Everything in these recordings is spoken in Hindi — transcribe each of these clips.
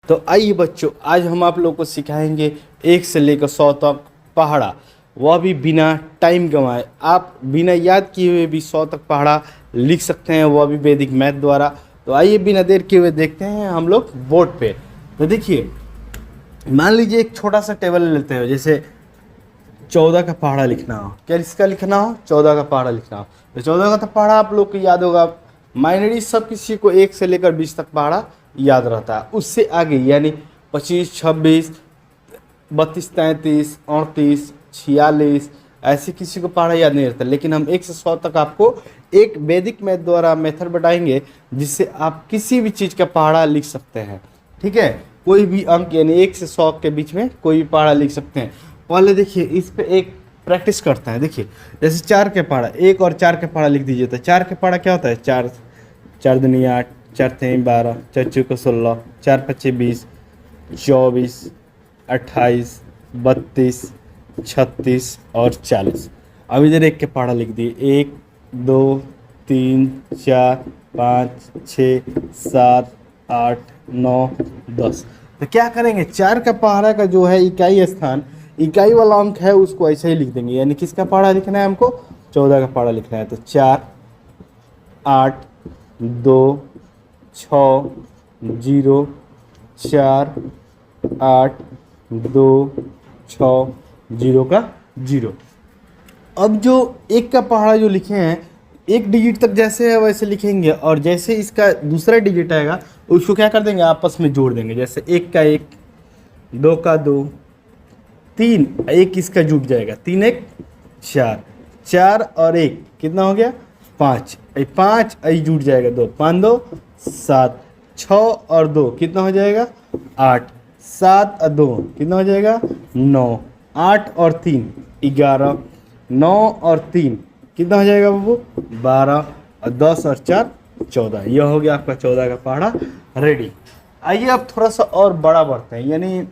तो आइए बच्चों, आज हम आप लोग को सिखाएंगे 1 से लेकर 100 तक पहाड़ा, वह भी बिना टाइम गंवाए। आप बिना याद किए हुए भी 100 तक पहाड़ा लिख सकते हैं, वह भी वैदिक मैथ द्वारा। तो आइए बिना देर किए हुए देखते हैं हम लोग बोर्ड पे। तो देखिए, मान लीजिए एक छोटा सा टेबल लेते हैं, जैसे 14 का पहाड़ा लिखना हो। क्या इसका लिखना हो? 14 का पहाड़ा लिखना हो। तो 14 का तो पहाड़ा आप लोग को याद होगा, माइनरी सब किसी को 1 से लेकर 20 तक पहाड़ा याद रहता है। उससे आगे यानी 25, 26, 32, 33, 38, 46 ऐसे किसी को पहाड़ा याद नहीं रहता। लेकिन हम 1 से 100 तक आपको एक वैदिक मैथ द्वारा मेथड बताएंगे, जिससे आप किसी भी चीज़ का पहाड़ा लिख सकते हैं। ठीक है, कोई भी अंक यानी 1 से 100 के बीच में कोई भी पहाड़ा लिख सकते हैं। पहले देखिए, इस पे एक प्रैक्टिस करते हैं। देखिए, जैसे 4 के पहाड़ा, 1 और 4 के पहाड़ा लिख दीजिए। तो 4 के पहाड़ा क्या होता है? 4 4 दूनी 8, 4 3 12, 4 चौके 16, 4 5 20, 24, 28, 32, 36 और 40। अब इधर 1 के पहाड़ा लिख दिए। 1 2 3 4 5 6 7 8 9 10। तो क्या करेंगे? 4 का पहाड़ा का जो है इकाई स्थान, इकाई वाला अंक है, उसको ऐसे ही लिख देंगे। यानी किसका पहाड़ा लिखना है हमको? 14 का पहाड़ा लिखना है। तो 4 8 2 6 0 4 8 2 6 0 का 0। अब जो 1 का पहाड़ा जो लिखे हैं, 1 डिजिट तक जैसे है वैसे लिखेंगे, और जैसे इसका दूसरा डिजिट आएगा उसको क्या कर देंगे? आपस में जोड़ देंगे। जैसे 1 का 1, 2 का 2, 3, 1 इसका जुट जाएगा, 3 1 4, 4 और 1 कितना हो गया? 5, 5 जुट जाएगा, 2 5 2 7, 6 और 2 कितना हो जाएगा? 8, 7 और 2 कितना हो जाएगा? 9, 8 और 3 11, 9 और 3 कितना हो जाएगा बाबू? 12 और 10 और 4 14। यह हो गया आपका 14 का पहाड़ा रेडी। आइए अब थोड़ा सा और बड़ा बढ़ते हैं, यानी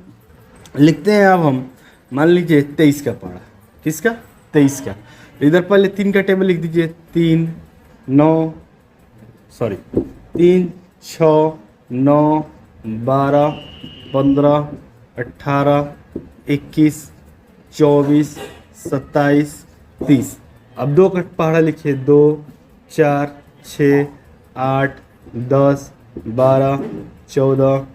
लिखते हैं अब हम, मान लीजिए 23 का पहाड़ा। किसका? 23 का। इधर पहले 3 का टेबल लिख दीजिए। 3 6 9 12 15 18 21 24 27 30। अब 2 का पहाड़ा लिखिए। 2 4 6 8 10 12 14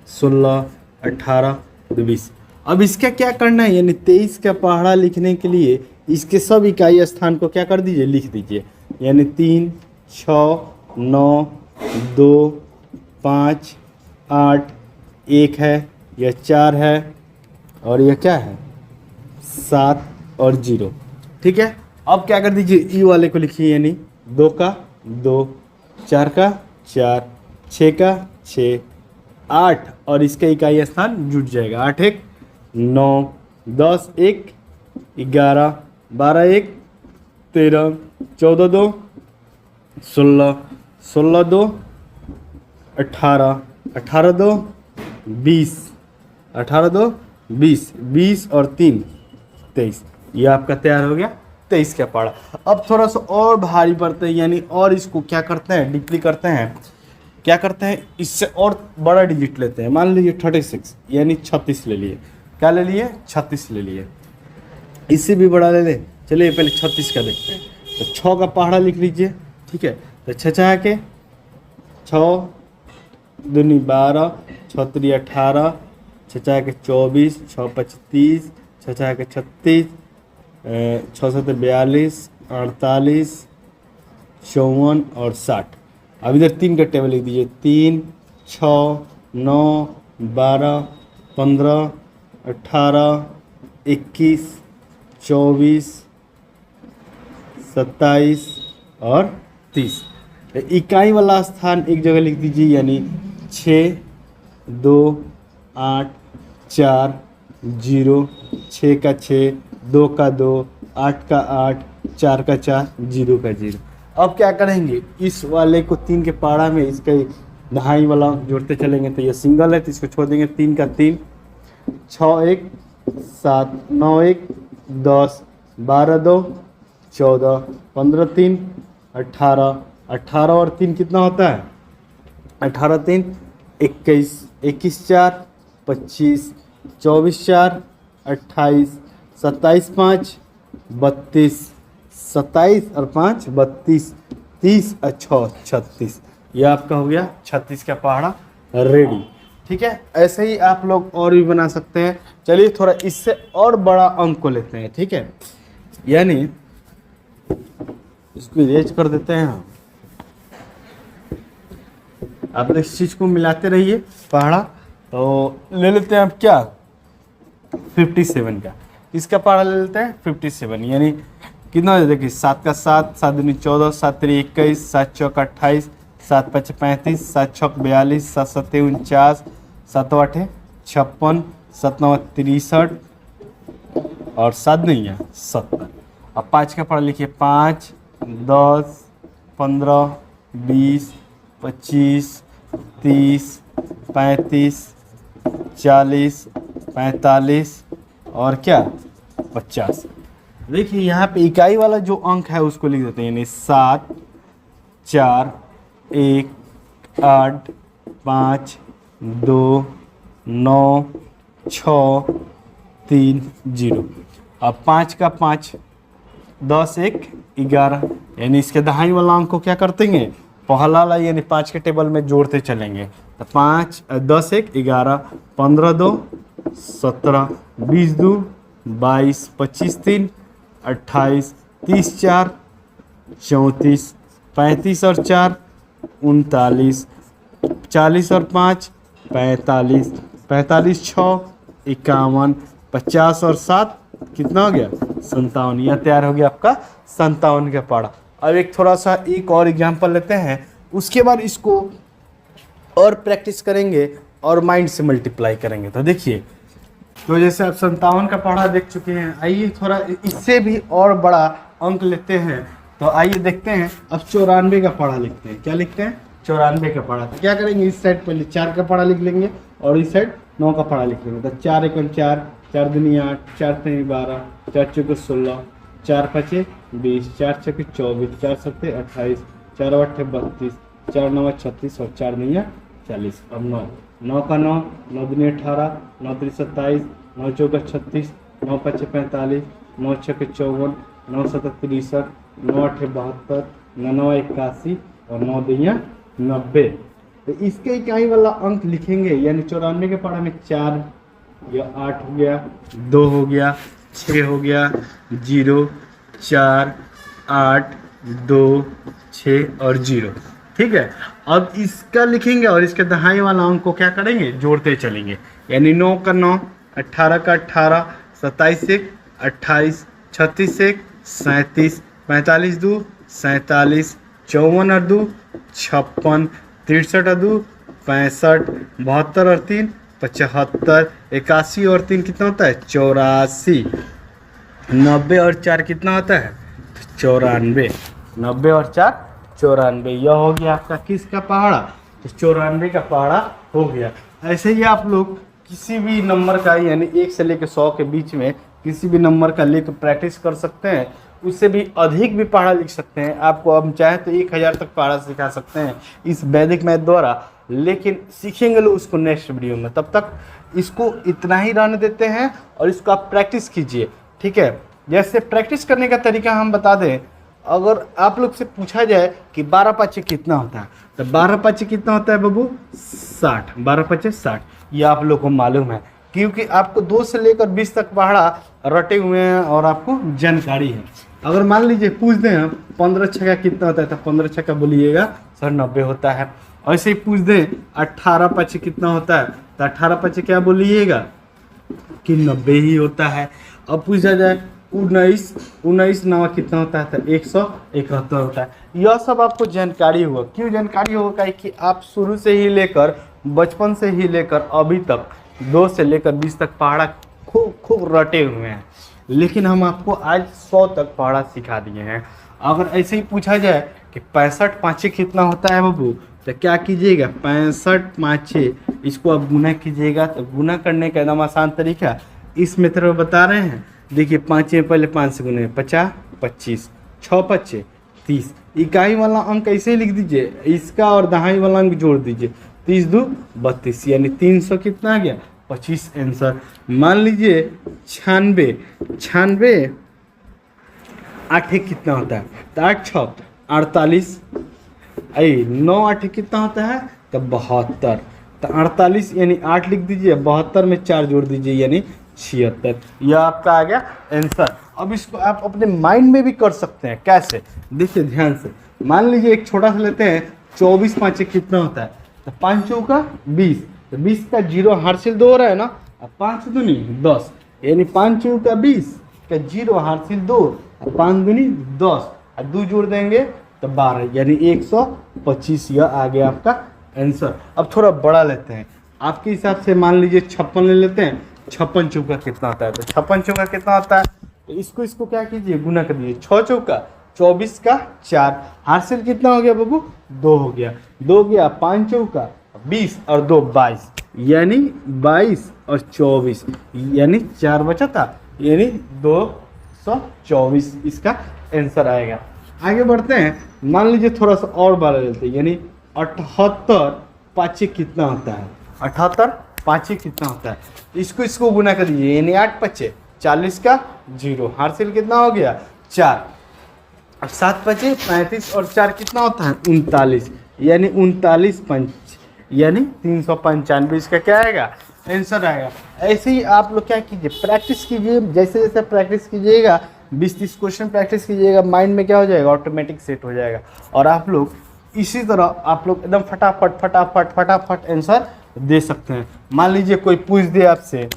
16 18 20। अब इसका क्या करना है? यानी 23 का पहाड़ा लिखने के लिए इसके सब इकाई स्थान को क्या कर दीजिए? लिख दीजिए। यानी 3 6 9 2 5 8 1 है, यह 4 है, और यह क्या है? 7 और 0। ठीक है, अब क्या कर दीजिए? ई वाले को लिखिए। यानी 2 का 2, 4 का 4, 6 का 6, 8 और इसका इकाई स्थान जुट जाएगा। 8 1 9, 10 1 11, 12 1 13, 14 2 16, 16 2 18, 18 2 20, 18 2 20, 20 और 3 23। ये आपका तैयार हो गया 23 का पहाड़ा। अब थोड़ा सा और भारी पड़ता है, यानी और इसको क्या करते हैं? डीपली करते हैं। क्या करते हैं? इससे और बड़ा डिजिट लेते हैं। मान लीजिए 36 यानी 36 ले लिए। क्या ले लिए? 36 ले लिए। इससे भी बड़ा ले ले। चलिए पहले 36 का देखते हैं। तो 6 का पहाड़ा लिख लीजिए। ठीक है, तो 6 के 6 दूनी 12, 6 3 18, 6 के 24, 6 5 30, 6 के 36, 6 7 42, 48, 54 और 60। अब इधर 3 का टेबल लिख दीजिए। 3 6 9 12 15 18 21 24 27 और 30। इकाई वाला स्थान एक जगह लिख दीजिए। यानी 6 2 8 4 0, 6 का 6, 2 का 2, 8 का 8, 4 का 4, 0 का 0। अब क्या करेंगे? इस वाले को 3 के पहाड़ा में इसके दहाई वाला जोड़ते चलेंगे। तो ये सिंगल है तो इसको छोड़ देंगे। 3 का 3, 6 1 7 9 1 10 12 2 14 15 3 18, 18 और 3 कितना होता है? 18 3 21, 21×4 25, 24×4 28, 27×5 32, 27 और 5 32, 30 और 6 36। ये आपका हो गया 36 का पहाड़ा रेडी। ठीक है, ऐसे ही आप लोग और भी बना सकते हैं। चलिए थोड़ा इससे और बड़ा अंक को लेते हैं। ठीक है, यानी इसको इरेज कर देते हैं हम। आप इस चीज को मिलाते रहिए पहाड़ा। तो ले लेते हैं आप क्या 57 का, इसका पहाड़ा ले लेते हैं 57, यानी कितना देखिए 7 का 7, 7 दूनी 14, 7 3 21, 7 चौक 28, 7 5 35, 7 छक 42, 7 7 49, 7 8 56, 7 9 63 और 7 नहीं है 70। अब 5 का पढ़ा लिखिए 5 10 15 20 25 30 35 40 45 और क्या 50। देखिए यहाँ पे इकाई वाला जो अंक है उसको लिख देते हैं, यानी 7 4 1 8 5 2 9 6 3 0। अब 5 का 5 10 1 11, यानी इसके दहाई वाला अंक को क्या करते हैं पहला वाला यानी 5 के टेबल में जोड़ते चलेंगे। तो 5 10 1 11, 15 2 17, 20 2 22, 25 3 28, 30 4 34, 35 और 4 39, 40 और 5 45, 45 6 51, 50 और 7 कितना हो गया 57। यह तैयार हो गया आपका 57 का पहाड़ा। अब एक थोड़ा सा एक और एग्जांपल लेते हैं, उसके बाद इसको और प्रैक्टिस करेंगे और माइंड से मल्टीप्लाई करेंगे। तो देखिए, तो जैसे आप 57 का पहाड़ा देख चुके हैं, आइए थोड़ा इससे भी और बड़ा अंक लेते हैं। तो आइए देखते हैं, अब 94 का पहाड़ा लिखते हैं। क्या लिखते हैं 94 का पहाड़ा। तो क्या करेंगे, इस साइड पहले 4 का पहाड़ा लिख लेंगे और इस साइड 9 का पहाड़ा लिख लेंगे। तो 4 1 4, 4 दूनी 8, 4 3 12, 4 चौक 16, 4 5 20, 4 6 24, 4 7 28, 4 8 32, 4 9 36 और 4 9 40। अब 9 का 9, 9 दूनी 18, 9 3 27, 9 चौक 36, 9 5 45, 9 6 54, 9 7 63, 9 8 72, 9 9 81 और 9 2 90। तो इसके इकाई वाला अंक लिखेंगे, यानी 94 के पहाड़ा में 4 या 8 हो गया, 2 हो गया, 6 हो गया, 0 4 8 2 6 और 0। ठीक है, अब इसका लिखेंगे और इसके दहाई वाला अंक को क्या करेंगे जोड़ते चलेंगे, यानी 9 का 9, 18 का 18, 27 1 28, 36 1 37, 45 2 47, 54 और 2 56, 63 और 2 65, 72 और 3 75, 81 और 3 कितना होता है 84, 90 और 4 कितना होता है 94, 90 और 4 94। यह हो गया आपका किसका पहाड़ा, तो 94 का पहाड़ा हो गया। ऐसे ही आप लोग किसी भी नंबर का, यानी 1 से लेकर 100 के बीच में किसी भी नंबर का लेकर प्रैक्टिस कर सकते हैं। उससे भी अधिक भी पहाड़ा लिख सकते हैं। आपको हम चाहे तो 1000 तक पहाड़ा सिखा सकते हैं इस वैदिक मैथ द्वारा, लेकिन सीखेंगे लोग उसको नेक्स्ट वीडियो में। तब तक इसको इतना ही रहने देते हैं और इसको आप प्रैक्टिस कीजिए। ठीक है, जैसे प्रैक्टिस करने का तरीका हम बता दें, अगर आप लोग से पूछा जाए कि 12 5 कितना होता है, तो 12 5 कितना होता है बाबू 60, 12 5 60। ये आप लोग को मालूम है क्योंकि आपको 2 से लेकर 20 तक पहाड़ा रटे हुए हैं और आपको जानकारी है। अगर मान लीजिए पूछ दें हम 15 छक्का कितना होता है, तो 15 छक्का बोलिएगा सर 90 होता है। ऐसे ही पूछ दें 18 5 कितना होता है, तो 18 5 क्या बोलिएगा कि 90 ही होता है। अब पूछा जाए 19 9 कितना होता है, तो 171 होता है। यह सब आपको जानकारी होगा। क्यों जानकारी होगा कि आप शुरू से ही लेकर बचपन से ही लेकर अभी तक 2 से लेकर 20 तक पहाड़ा खूब रटे हुए हैं, लेकिन हम आपको आज 100 तक पहाड़ा सिखा दिए हैं। अगर ऐसे ही पूछा जाए कि 65 5 कितना होता है बाबू, तो क्या कीजिएगा 65 5 इसको आप गुना कीजिएगा। तो गुना करने का एकदम आसान तरीका इस मेथड में बता रहे हैं। देखिए 5 में पहले 5 से गुने 50 25, 6 5 30। इकाई वाला अंक ऐसे ही लिख दीजिए, इसका और दहाई वाला अंक जोड़ दीजिए 30 दू 32 यानी 300 कितना आ गया 25 आंसर। मान लीजिए 96, 96 8 एक कितना होता है, तो 8 6 48, 9 8 कितना होता है, तो 72, तो 48 यानी 8 लिख दीजिए, 72 में 4 जोड़ दीजिए यानी 76। यह आपका आ गया आंसर। अब इसको आप अपने माइंड में भी कर सकते हैं, कैसे देखिए ध्यान से। मान लीजिए एक छोटा सा लेते हैं, 24 5 कितना होता है, तो 5 चौका 20, तो 20 का जीरो हासिल 2 हो रहा है ना, अब 5 दूनी 10 यानी 5 चौका 20 का जीरो हासिल 2, 5 दूनी 10 और 2 जोड़ देंगे तो 12 यानी 125। यह आ गया आपका आंसर। अब थोड़ा बड़ा लेते हैं, आपके हिसाब से मान लीजिए 56 ले लेते हैं, 56 चौका कितना होता है, तो 56 चौका कितना होता है, तो इसको क्या कीजिए गुना कर दीजिए, 6 चौका 24 का 4, हासिल कितना हो गया बाबू 2 हो गया, 2 गया, 5 चौका 20 और 2 22 यानी 22 और 24 यानी 4 बचा था यानी 224 इसका आंसर आएगा। आगे बढ़ते हैं, मान लीजिए थोड़ा सा और बड़ा लेते हैं, यानी 78 5 कितना होता है, 78 5 कितना होता है, इसको गुना कर दीजिए यानी 8 5 40 का जीरो, हासिल कितना हो गया 4, अब 7 5 35 और 4 कितना होता है 39 यानी 39 5 यानी 395 इसका क्या आएगा आंसर आएगा। ऐसे ही आप लोग क्या कीजिए, प्रैक्टिस कीजिए, जैसे जैसे प्रैक्टिस कीजिएगा 20-30 क्वेश्चन प्रैक्टिस कीजिएगा, माइंड में क्या हो जाएगा ऑटोमेटिक सेट हो जाएगा, और आप लोग इसी तरह आप लोग एकदम फटाफट फटाफट फटाफट आंसर दे सकते हैं। मान लीजिए कोई पूछ दे आपसे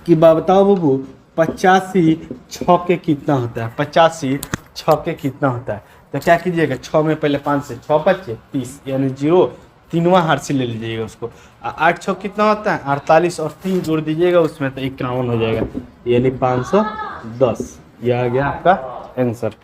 कि बताओ बाबू 85 6 कितना होता है, 85 6 कितना होता है, तो क्या कीजिएगा 6 में पहले 5 से 6 5 30 यानी 0, तीनवा हासिल ले लीजिएगा उसको, 8 6 कितना होता है 48 और 3 जोड़ दीजिएगा उसमें तो 51 हो जाएगा यानी 510। यह आ गया आपका आंसर।